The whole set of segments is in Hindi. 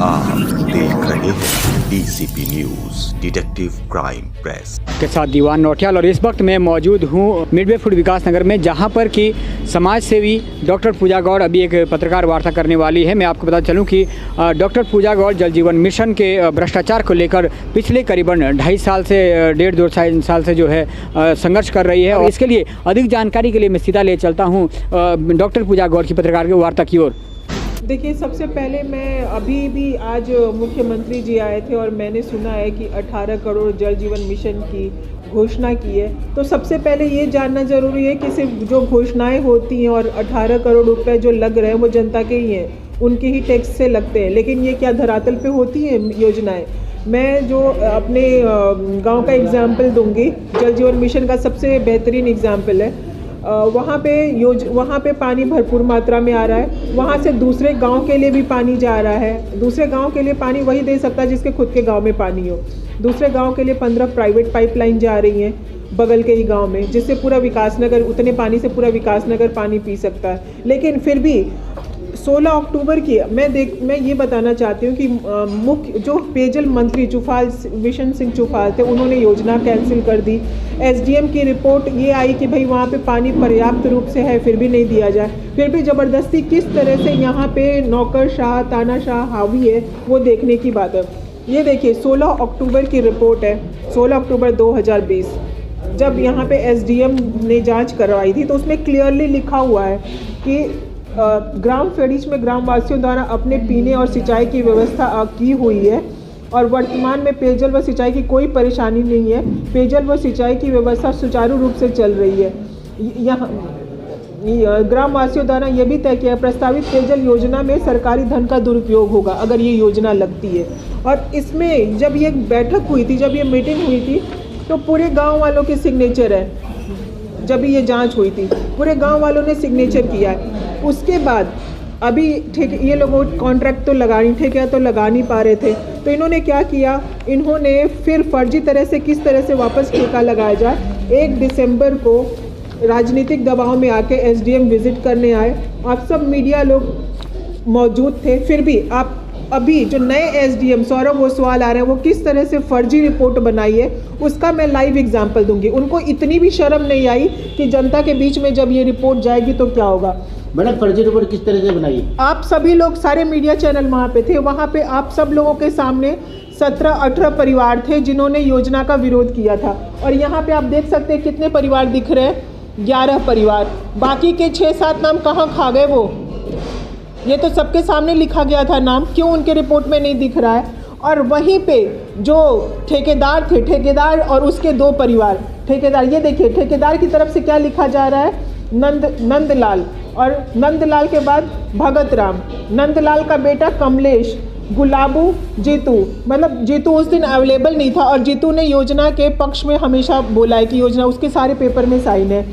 आप देख रहे हैं DCP news detective crime press के साथ दीवान नौटियाल। और इस वक्त मैं मौजूद हूँ मिडवे फूड विकास नगर में, जहाँ पर कि समाज सेवी डॉक्टर पूजा गौड़ अभी एक पत्रकार वार्ता करने वाली है। मैं आपको बता चलूँ कि डॉक्टर पूजा गौड़ जल जीवन मिशन के भ्रष्टाचार को लेकर पिछले करीबन 2.5 साल से 1.5-2 साल से जो है संघर्ष कर रही है। और इसके लिए अधिक जानकारी के लिए मैं सीधा ले चलता हूँ डॉक्टर पूजा गौड़ की पत्रकार की वार्ता की ओर। देखिए, सबसे पहले मैं अभी भी आज मुख्यमंत्री जी आए थे और मैंने सुना है कि 18 करोड़ जल जीवन मिशन की घोषणा की है। तो सबसे पहले ये जानना ज़रूरी है कि सिर्फ जो घोषणाएं होती हैं और 18 करोड़ रुपए जो लग रहे हैं वो जनता के ही हैं, उनके ही टैक्स से लगते हैं। लेकिन ये क्या धरातल पे होती हैं योजनाएं? मैं जो अपने गांव का एग्जाम्पल दूंगी, जल जीवन मिशन का सबसे बेहतरीन एग्जाम्पल है। वहाँ पे पानी भरपूर मात्रा में आ रहा है। वहाँ से दूसरे गांव के लिए भी पानी जा रहा है। दूसरे गांव के लिए पानी वही दे सकता है जिसके खुद के गांव में पानी हो। दूसरे गांव के लिए 15 प्राइवेट पाइपलाइन जा रही हैं बगल के ही गांव में, जिससे पूरा विकासनगर, उतने पानी से पूरा विकासनगर पानी पी सकता है। लेकिन फिर भी 16 अक्टूबर की मैं ये बताना चाहती हूँ कि मुख्य जो पेयजल मंत्री विशन सिंह चुफाल थे, उन्होंने योजना कैंसिल कर दी। एसडीएम की रिपोर्ट ये आई कि भाई वहाँ पे पानी पर्याप्त रूप से है, फिर भी नहीं दिया जाए। फिर भी ज़बरदस्ती किस तरह से यहाँ पे नौकरशाह तानाशाह हावी है, वो देखने की बात है। ये देखिए, 16 अक्टूबर की रिपोर्ट है, 16 अक्टूबर 2020, जब यहाँ पे एसडीएम ने जाँच करवाई थी तो उसमें क्लियरली लिखा हुआ है कि ग्राम फेडिच में ग्रामवासियों द्वारा अपने पीने और सिंचाई की व्यवस्था की हुई है और वर्तमान में पेयजल व सिंचाई की कोई परेशानी नहीं है। पेयजल व सिंचाई की व्यवस्था सुचारू रूप से चल रही है। यहाँ ग्रामवासियों द्वारा यह भी तय किया, प्रस्तावित पेयजल योजना में सरकारी धन का दुरुपयोग होगा अगर ये योजना लगती है। और इसमें जब ये बैठक हुई थी, जब ये मीटिंग हुई थी, तो पूरे गाँव वालों के सिग्नेचर है। जब ये जांच हुई थी, पूरे गांव वालों ने सिग्नेचर किया है। उसके बाद अभी ये लोगों कॉन्ट्रैक्ट तो ठेका तो लगा नहीं पा रहे थे, तो इन्होंने क्या किया, इन्होंने फिर फर्जी तरह से किस तरह से वापस ठेका लगाया जाए। 1 दिसंबर को राजनीतिक दबाव में आके एसडीएम विजिट करने आए। आप सब मीडिया लोग मौजूद थे, फिर भी आप अभी जो नए एसडीएम सौरभ ओसवाल आ रहे हैं, वो किस तरह से फर्जी रिपोर्ट बनाई है, उसका मैं लाइव एग्जांपल दूंगी। उनको इतनी भी शर्म नहीं आई कि जनता के बीच में जब ये रिपोर्ट जाएगी तो क्या होगा। मैडम, फर्जी रिपोर्ट किस तरह से बनाई? आप सभी लोग, सारे मीडिया चैनल वहाँ पे थे। वहाँ पे आप सब लोगों के सामने 17-18 परिवार थे जिन्होंने योजना का विरोध किया था। और यहाँ पे आप देख सकते हैं कितने परिवार दिख रहे हैं, 11 परिवार। बाकी के 6-7 नाम कहाँ खा गए वो? ये तो सबके सामने लिखा गया था नाम, क्यों उनके रिपोर्ट में नहीं दिख रहा है? और वहीं पे जो ठेकेदार थे, ठेकेदार और उसके 2 परिवार, ठेकेदार, ये देखिए ठेकेदार की तरफ से क्या लिखा जा रहा है, नंदलाल, और नंदलाल के बाद भगत राम, नंदलाल का बेटा कमलेश, गुलाबू, जीतू। मतलब जीतू उस दिन अवेलेबल नहीं था और जीतू ने योजना के पक्ष में हमेशा बोला है कि योजना, उसके सारे पेपर में साइन है।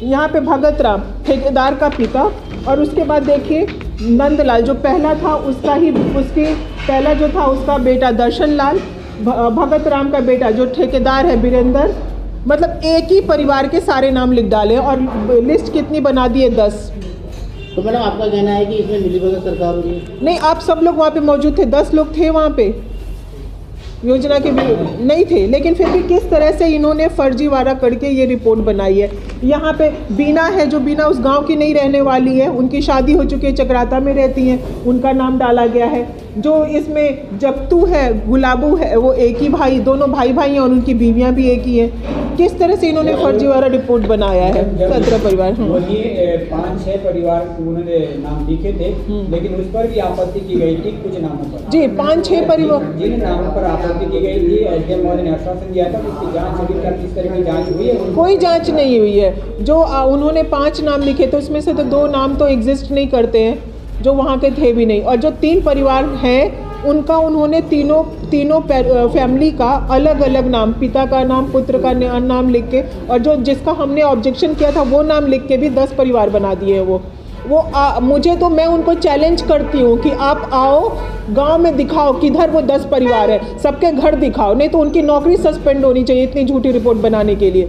यहाँ पे भगत राम ठेकेदार का पिता, और उसके बाद देखिए नंदलाल जो पहला था पहला जो था उसका बेटा दर्शन लाल, भगत राम का बेटा जो ठेकेदार है वीरेंद्र। मतलब एक ही परिवार के सारे नाम लिख डाले और लिस्ट कितनी बना दी है, 10। तो मैडम, आपका कहना है कि इसमें मिलीभगत सरकार हो रही है? नहीं, आप सब लोग वहाँ पे मौजूद थे, 10 लोग थे वहाँ पे, योजना के भी नहीं थे। लेकिन फिर भी किस तरह से इन्होंने फर्जी वारा करके ये रिपोर्ट बनाई है। यहाँ पे बीना है, जो बीना उस गांव की नहीं रहने वाली है, उनकी शादी हो चुकी है, चक्राता में रहती हैं, उनका नाम डाला गया है। जो इसमें जगतू है, गुलाबू है, वो एक ही भाई, दोनों भाई हैं और उनकी बीवियाँ भी एक ही हैं। किस तरह से इन्होंने फर्जी वाला रिपोर्ट बनाया है। 17 परिवार, 5-6 परिवार उन्होंने नाम लिखे थे, लेकिन उस पर भी आपत्ति की गई थी कुछ नामों पर। जी, 5-6 परिवार जिन नामों पर आपत्ति की गई थी, एसडीएम महोदय ने आश्वासन दिया था कि इसकी जांच अभी तक किस तरह की जांच हुई है? कोई जांच नहीं हुई है। जो उन्होंने 5 नाम लिखे थे उसमें से तो 2 नाम तो एग्जिस्ट नहीं करते हैं, जो वहाँ के थे भी नहीं। और जो 3 परिवार हैं उनका उन्होंने तीनों फैमिली का अलग अलग नाम, पिता का नाम, पुत्र का नाम लिख के, और जो जिसका हमने ऑब्जेक्शन किया था वो नाम लिख के भी 10 परिवार बना दिए हैं। मुझे तो, मैं उनको चैलेंज करती हूँ कि आप आओ गांव में, दिखाओ किधर वो 10 परिवार है, सबके घर दिखाओ, नहीं तो उनकी नौकरी सस्पेंड होनी चाहिए इतनी झूठी रिपोर्ट बनाने के लिए।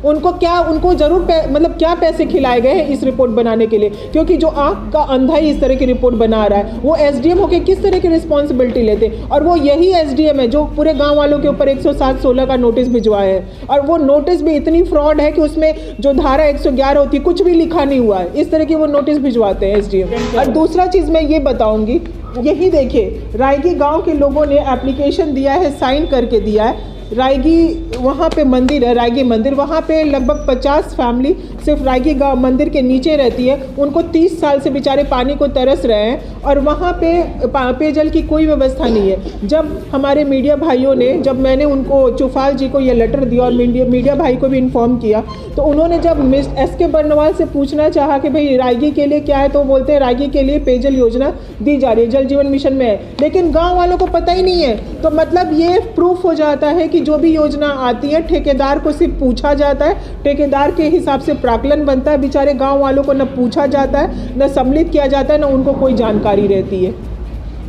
उनको ज़रूर मतलब क्या पैसे खिलाए गए हैं इस रिपोर्ट बनाने के लिए, क्योंकि जो आँख का अंधा ही इस तरह की रिपोर्ट बना रहा है वो एसडीएम होके किस तरह की रिस्पॉन्सिबिलिटी लेते, और वो यही एसडीएम है जो पूरे गाँव वालों के ऊपर 107/16 का नोटिस भिजवाए है, और वो नोटिस भी इतनी फ्रॉड है कि उसमें जो धारा 111 होती है कुछ भी लिखा नहीं हुआ है, इस तरह की वो नोटिस भिजवाते हैं एसडीएम। और दूसरा चीज़ मैं ये बताऊंगी, यही देखिए रायगी गांव के लोगों ने एप्लीकेशन दिया है, साइन करके दिया है। रायगी वहाँ पे मंदिर है, रायगी मंदिर, वहाँ पे लगभग 50 फैमिली सिर्फ रायगी गांव मंदिर के नीचे रहती है, उनको 30 साल से बेचारे पानी को तरस रहे हैं और वहाँ पे पेयजल की कोई व्यवस्था नहीं है। जब हमारे मीडिया भाइयों ने, जब मैंने उनको चुफाल जी को ये लेटर दिया और मीडिया भाई को भी इन्फॉर्म किया, तो उन्होंने जब एसके बर्नवाल से पूछना चाहा कि भाई रायगी के लिए क्या है, तो बोलते हैं रायगी के लिए पेयजल योजना दी जा रही है, जल जीवन मिशन में है, लेकिन गाँव वालों को पता ही नहीं है। तो मतलब ये प्रूफ हो जाता है कि जो भी योजना आती है ठेकेदार को सिर्फ पूछा जाता है, ठेकेदार के हिसाब से प्राकलन बनता है, बेचारे गांव वालों को न पूछा जाता है, न सम्मिलित किया जाता है, न उनको कोई जानकारी रहती है।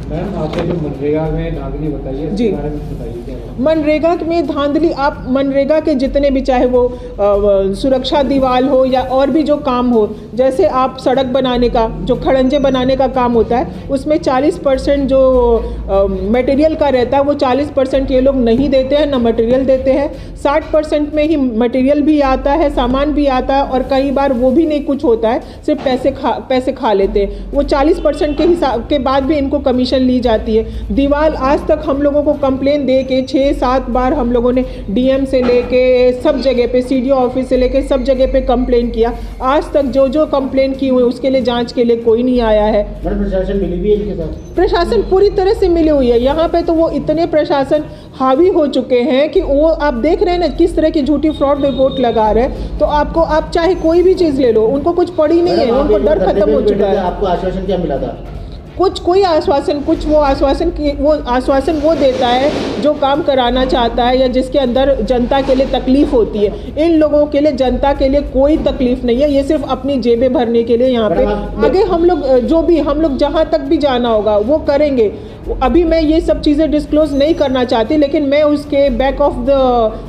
मैम आपने जो मनरेगा में धांधली बताइए जी, बारे में बताइए क्या है? मनरेगा में धांधली, आप मनरेगा के जितने भी, चाहे वो सुरक्षा दीवार हो या और भी जो काम हो, जैसे आप सड़क बनाने का, जो खड़ंजे बनाने का काम होता है, उसमें 40% जो मटेरियल का रहता है वो 40% ये लोग नहीं देते हैं, ना मटेरियल देते हैं। 60% में ही मटेरियल भी आता है, सामान भी आता है, और कई बार वो भी नहीं कुछ होता है, सिर्फ पैसे खा लेते हैं। वो 40% के हिसाब के बाद भी इनको कमीशन ली जाती है। दीवार आज तक हम लोगों को कंप्लेन दे के 6-7 बार हम लोगों ने डीएम से लेके सब जगह पे, सीडीओ ऑफिस से लेके सब जगह पे कंप्लेन किया, आज तक जो कंप्लेन की हुई उसके लिए जांच के लिए कोई नहीं आया है। प्रशासन मिली भी है इनके साथ? प्रशासन पूरी तरह से मिली हुई है यहाँ पे, तो वो इतने प्रशासन हावी हो चुके हैं कि वो आप देख रहे हैं ना किस तरह की झूठी फ्रॉड रिपोर्ट लगा रहे हैं। तो आप चाहे कोई भी चीज़ ले लो, उनको कुछ पड़ी नहीं है, उनको डर खत्म हो चुका है। आपको आश्वासन क्या मिला था? कोई आश्वासन, वो आश्वासन वो देता है जो काम कराना चाहता है या जिसके अंदर जनता के लिए तकलीफ होती है। इन लोगों के लिए, जनता के लिए कोई तकलीफ नहीं है, ये सिर्फ अपनी जेबें भरने के लिए यहाँ पे आगे हम लोग जहाँ तक भी जाना होगा वो करेंगे। अभी मैं ये सब चीज़ें डिस्क्लोज नहीं करना चाहती, लेकिन मैं उसके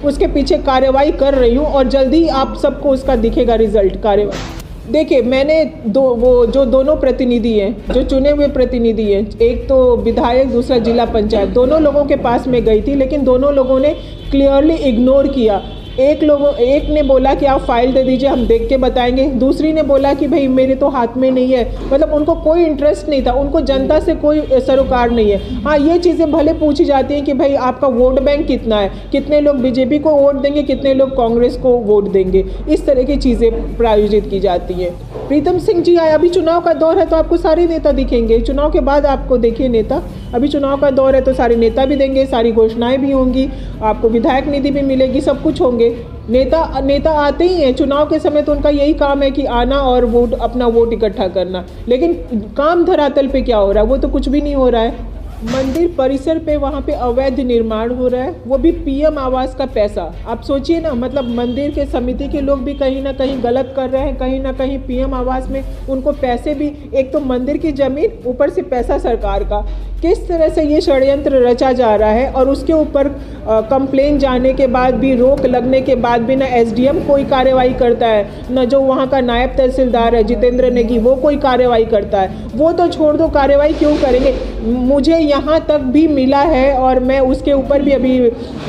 उसके पीछे कार्रवाई कर रही हूँ और जल्दी आप सबको उसका दिखेगा रिजल्ट कार्रवाई। देखिए, मैंने जो दोनों प्रतिनिधि हैं, जो चुने हुए प्रतिनिधि हैं, एक तो विधायक, दूसरा जिला पंचायत, दोनों लोगों के पास में गई थी, लेकिन दोनों लोगों ने क्लियरली इग्नोर किया। एक ने बोला कि आप फाइल दे दीजिए, हम देख के बताएंगे। दूसरी ने बोला कि भाई मेरे तो हाथ में नहीं है, मतलब उनको कोई इंटरेस्ट नहीं था, उनको जनता से कोई सरोकार नहीं है। हाँ, ये चीज़ें भले पूछी जाती हैं कि भाई आपका वोट बैंक कितना है, कितने लोग बीजेपी को वोट देंगे, कितने लोग कांग्रेस को वोट देंगे, इस तरह की चीज़ें प्रायोजित की जाती हैं। प्रीतम सिंह जी आए, अभी चुनाव का दौर है तो आपको सारे नेता दिखेंगे, चुनाव के बाद आपको देखिए नेता, अभी चुनाव का दौर है तो सारे नेता भी देंगे, सारी घोषणाएं भी होंगी, आपको विधायक निधि भी मिलेगी, सब कुछ होंगे। नेता आते ही हैं चुनाव के समय, तो उनका यही काम है कि आना और अपना वोट इकट्ठा करना, लेकिन काम धरातल पे क्या हो रहा है वो तो कुछ भी नहीं हो रहा है। मंदिर परिसर पे वहाँ पे अवैध निर्माण हो रहा है, वो भी पीएम आवास का पैसा। आप सोचिए ना, मतलब मंदिर के समिति के लोग भी कहीं ना कहीं गलत कर रहे हैं, कहीं ना कहीं पीएम आवास में उनको पैसे भी, एक तो मंदिर की जमीन, ऊपर से पैसा सरकार का, किस तरह से ये षड्यंत्र रचा जा रहा है। और उसके ऊपर कंप्लेन जाने के बाद भी, रोक लगने के बाद भी ना एसडीएम कोई कार्रवाई करता है, न जो वहाँ का नायब तहसीलदार है जितेंद्र नेगी वो कोई कार्रवाई करता है। वो तो छोड़ दो, कार्रवाई क्यों करेंगे। मुझे यहाँ तक भी मिला है और मैं उसके ऊपर भी अभी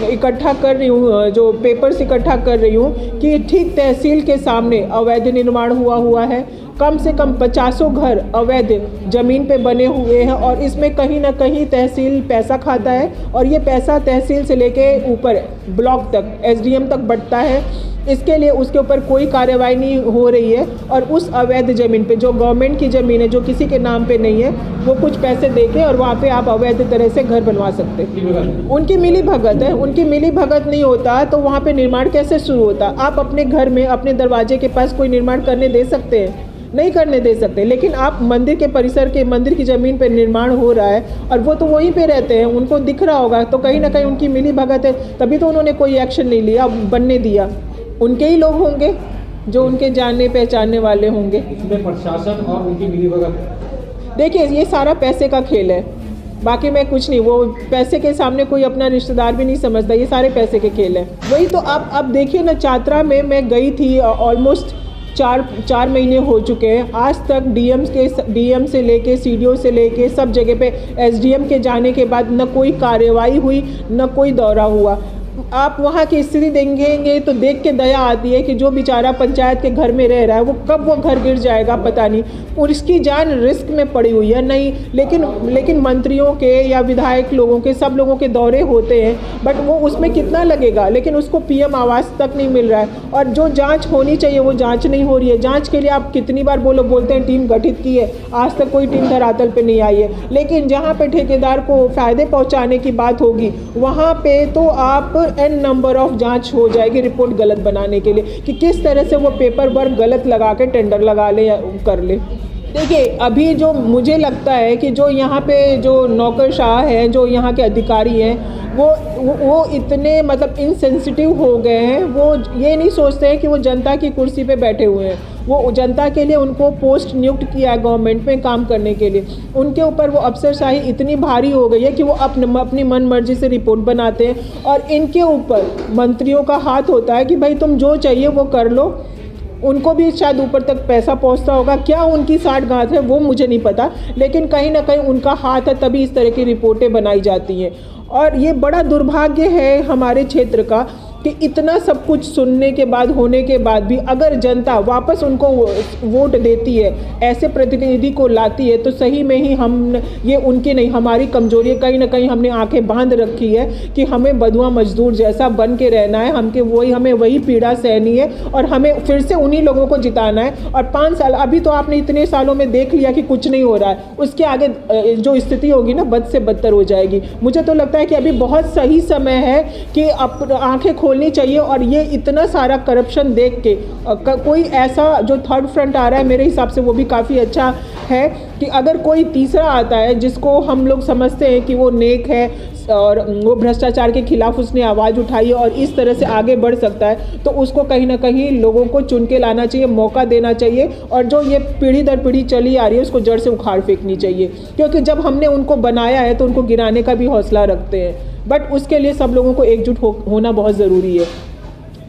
इकट्ठा कर रही हूँ, जो पेपर्स इकट्ठा कर रही हूँ कि ठीक तहसील के सामने अवैध निर्माण हुआ है, कम से कम 50 घर अवैध ज़मीन पे बने हुए हैं, और इसमें कहीं ना कहीं तहसील पैसा खाता है, और ये पैसा तहसील से लेके ऊपर ब्लॉक तक, एसडीएम तक बढ़ता है। इसके लिए उसके ऊपर कोई कार्रवाई नहीं हो रही है, और उस अवैध ज़मीन पे, जो गवर्नमेंट की ज़मीन है, जो किसी के नाम पे नहीं है, वो कुछ पैसे देके और वहाँ पे आप अवैध तरह से घर बनवा सकते हैं। उनकी मिली भगत है, उनकी मिली भगत नहीं होता तो वहाँ पे निर्माण कैसे शुरू होता। आप अपने घर में, अपने दरवाजे के पास कोई निर्माण करने दे सकते हैं? नहीं करने दे सकते, लेकिन आप मंदिर के परिसर के, मंदिर की ज़मीन पे निर्माण हो रहा है और वो तो वहीं पे रहते हैं, उनको दिख रहा होगा, तो कहीं ना कहीं उनकी मिली भगत है, तभी तो उन्होंने कोई एक्शन नहीं लिया, बनने दिया। उनके ही लोग होंगे जो उनके जानने पहचानने वाले होंगे। इसमें प्रशासन और उनकी मिलीभगत, देखिए ये सारा पैसे का खेल है, बाकी मैं कुछ नहीं, वो पैसे के सामने कोई अपना रिश्तेदार भी नहीं समझता, ये सारे पैसे के खेल हैं। वही तो अब देखिए ना, छात्रा में मैं गई थी, ऑलमोस्ट 4 महीने हो चुके हैं, आज तक डीएम से लेके सीडीओ से लेके सब जगह पे एसडीएम के जाने के बाद न कोई कार्रवाई हुई, न कोई दौरा हुआ। आप वहाँ की स्थिति देखेंगे तो देख के दया आती है कि जो बेचारा पंचायत के घर में रह रहा है, वो कब वो घर गिर जाएगा पता नहीं, और इसकी जान रिस्क में पड़ी हुई है। नहीं, लेकिन मंत्रियों के या विधायक लोगों के, सब लोगों के दौरे होते हैं, बट वो उसमें कितना लगेगा, लेकिन उसको पीएम आवास तक नहीं मिल रहा है। और जो जांच होनी चाहिए वो जांच नहीं हो रही है। जांच के लिए आप कितनी बार बोलते हैं टीम गठित की है, आज तक कोई टीम धरातल पे नहीं आई है। लेकिन जहाँ पे ठेकेदार को फ़ायदे पहुँचाने की बात होगी, वहाँ पे तो आप n नंबर ऑफ जांच हो जाएगी रिपोर्ट गलत बनाने के लिए, कि किस तरह से वो पेपर वर्क गलत लगा के टेंडर लगा ले या कर ले। देखिए, अभी जो मुझे लगता है कि जो यहाँ पे जो नौकरशाह हैं, जो यहाँ के अधिकारी हैं, वो इतने मतलब इनसेंसिटिव हो गए हैं। वो ये नहीं सोचते हैं कि वो जनता की कुर्सी पे बैठे हुए हैं। वो जनता के लिए उनको पोस्ट नियुक्त किया है गवर्नमेंट में काम करने के लिए। उनके ऊपर वो अफसरशाही इतनी भारी हो गई है कि वो अपनी मन मर्जी से रिपोर्ट बनाते हैं, और इनके ऊपर मंत्रियों का हाथ होता है कि भाई तुम जो चाहिए वो कर लो। उनको भी शायद ऊपर तक पैसा पहुंचता होगा, क्या उनकी साठगांठ है वो मुझे नहीं पता, लेकिन कहीं ना कहीं उनका हाथ है, तभी इस तरह की रिपोर्टें बनाई जाती हैं। और ये बड़ा दुर्भाग्य है हमारे क्षेत्र का कि इतना सब कुछ सुनने के बाद, होने के बाद भी, अगर जनता वापस उनको वोट देती है, ऐसे प्रतिनिधि को लाती है, तो सही में ही हम, ये उनकी नहीं हमारी कमजोरी है। कहीं ना कहीं हमने आंखें बांध रखी है कि हमें बधुआ मजदूर जैसा बन के रहना है, हमें वही पीड़ा सहनी है, और हमें फिर से उन्हीं लोगों को जिताना है। और 5 साल, अभी तो आपने इतने सालों में देख लिया कि कुछ नहीं हो रहा है, उसके आगे जो स्थिति होगी ना, बद से बदतर हो जाएगी। मुझे तो लगता है कि अभी बहुत सही समय है कि आंखें खोलनी चाहिए। और ये इतना सारा करप्शन देख के कोई ऐसा जो थर्ड फ्रंट आ रहा है, मेरे हिसाब से वो भी काफ़ी अच्छा है कि अगर कोई तीसरा आता है जिसको हम लोग समझते हैं कि वो नेक है और वो भ्रष्टाचार के खिलाफ उसने आवाज़ उठाई है और इस तरह से आगे बढ़ सकता है, तो उसको कहीं ना कहीं लोगों को चुन के लाना चाहिए, मौका देना चाहिए। और जो ये पीढ़ी दर पीढ़ी चली आ रही है उसको जड़ से उखाड़ फेंकनी चाहिए, क्योंकि जब हमने उनको बनाया है तो उनको गिराने का भी हौसला रखते हैं, बट उसके लिए सब लोगों को एकजुट होना बहुत ज़रूरी है।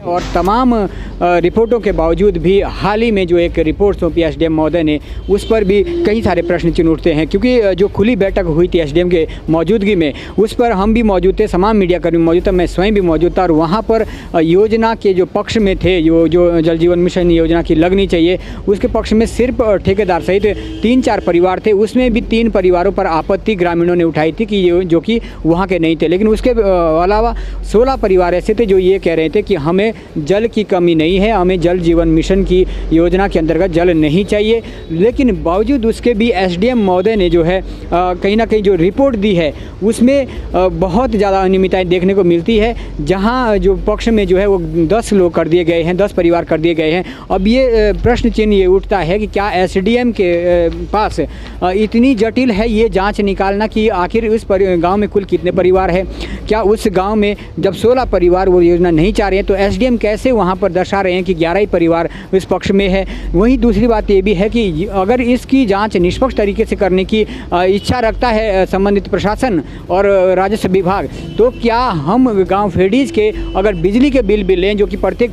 और तमाम रिपोर्टों के बावजूद भी हाल ही में जो एक रिपोर्ट सौंपी एसडीएम महोदय ने, उस पर भी कई सारे प्रश्न चिन्ह उठते हैं, क्योंकि जो खुली बैठक हुई थी एसडीएम के मौजूदगी में, उस पर हम भी मौजूद थे, तमाम मीडियाकर्मी मौजूद था, मैं स्वयं भी मौजूद था। और वहाँ पर योजना के जो पक्ष में थे, जो जल जीवन मिशन योजना की लगनी चाहिए, उसके पक्ष में सिर्फ ठेकेदार सहित 3-4 परिवार थे। उसमें भी 3 परिवारों पर आपत्ति ग्रामीणों ने उठाई थी कि जो कि वहाँ के नहीं थे। लेकिन उसके अलावा 16 परिवार ऐसे थे जो ये कह रहे थे कि हमें जल की कमी नहीं है, हमें जल जीवन मिशन की योजना के अंतर्गत जल नहीं चाहिए। लेकिन बावजूद उसके भी एसडीएम महोदय ने जो है कहीं ना कहीं जो रिपोर्ट दी है उसमें बहुत ज़्यादा अनियमितताएं देखने को मिलती है। जहां जो पक्ष में जो है वो 10 लोग कर दिए गए हैं, 10 परिवार कर दिए गए हैं। अब ये प्रश्न चिन्ह ये उठता है कि क्या एसडीएम के पास इतनी जटिल है ये जाँच निकालना कि आखिर उस गाँव में कुल कितने परिवार है। क्या उस गाँव में जब 16 परिवार वो योजना नहीं चाह रहे हैं तो एसडीएम कैसे वहाँ पर दर्शा रहे हैं कि 11 ही परिवार इस पक्ष में है। वहीं दूसरी बात ये भी है कि अगर इसकी जांच निष्पक्ष तरीके से करने की इच्छा रखता है संबंधित प्रशासन और राजस्व विभाग, तो क्या हम गांव फेडीज के अगर बिजली के बिल भी लें, जो कि प्रत्येक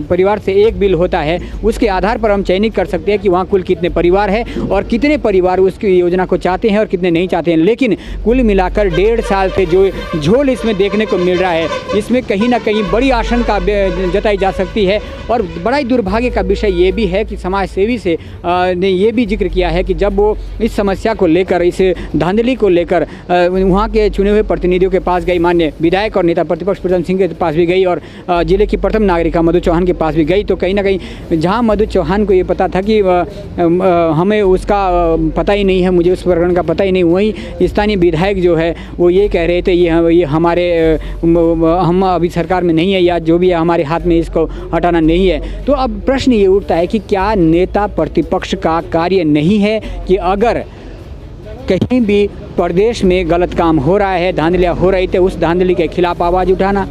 परिवार से एक बिल होता है, उसके आधार पर हम चयनित कर सकते हैं कि वहाँ कुल कितने परिवार है और कितने परिवार उसकी योजना को चाहते हैं और कितने नहीं चाहते हैं। लेकिन कुल मिलाकर 1.5 साल से जो झोल इसमें देखने को मिल रहा है, इसमें कहीं ना कहीं बड़ी आशंका जताई जा सकती है। और बड़ा ही दुर्भाग्य का विषय ये भी है कि समाज सेवी से ने ये भी जिक्र किया है कि जब वो इस समस्या को लेकर, इस धांधली को लेकर वहाँ के चुने हुए प्रतिनिधियों के पास गई, माननीय विधायक और नेता प्रतिपक्ष प्रीतम सिंह के पास भी गई और जिले की प्रथम नागरिका मधु चौहान के पास भी गई, तो कहीं ना कहीं जहाँ मधु चौहान को ये पता था कि हमें उसका पता ही नहीं है, मुझे उस प्रकरण का पता ही नहीं, वहीं स्थानीय विधायक जो है वो ये कह रहे थे ये हमारे हम अभी सरकार में नहीं है या जो भी है हमारे हाथ में इसको हटाना नहीं है। तो अब प्रश्न ये उठता है कि क्या नेता प्रतिपक्ष का कार्य नहीं है कि अगर कहीं भी प्रदेश में गलत काम हो रहा है, धांधलियाँ हो रही थे, उस धांधली के खिलाफ आवाज़ उठाना।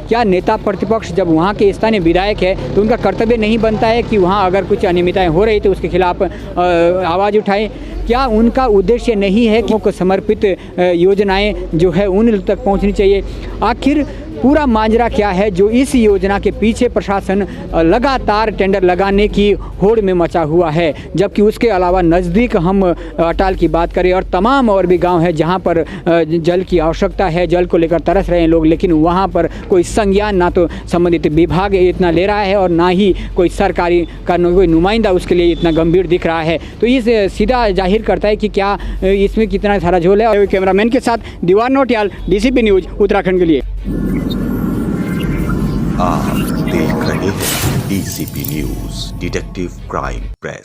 क्या नेता प्रतिपक्ष जब वहाँ के स्थानीय विधायक है तो उनका कर्तव्य नहीं बनता है कि वहाँ अगर कुछ अनियमितताएं हो रही तो उसके खिलाफ आवाज़ उठाएं? क्या उनका उद्देश्य नहीं है कि को समर्पित योजनाएं जो है उन तक पहुंचनी चाहिए? आखिर पूरा मांजरा क्या है जो इस योजना के पीछे प्रशासन लगातार टेंडर लगाने की होड़ में मचा हुआ है, जबकि उसके अलावा नज़दीक हम अटाल की बात करें और तमाम और भी गांव है जहां पर जल की आवश्यकता है, जल को लेकर तरस रहे हैं लोग, लेकिन वहां पर कोई संज्ञान ना तो संबंधित विभाग इतना ले रहा है और ना ही कोई सरकारी का कोई नुमाइंदा उसके लिए इतना गंभीर दिख रहा है। तो इस सीधा जाहिर करता है कि क्या इसमें कितना सारा झोल है। कैमरामैन के साथ दीवार नोटियाल, DCP न्यूज़ उत्तराखंड के लिए। आप देख रहे हैं DCP news detective crime press.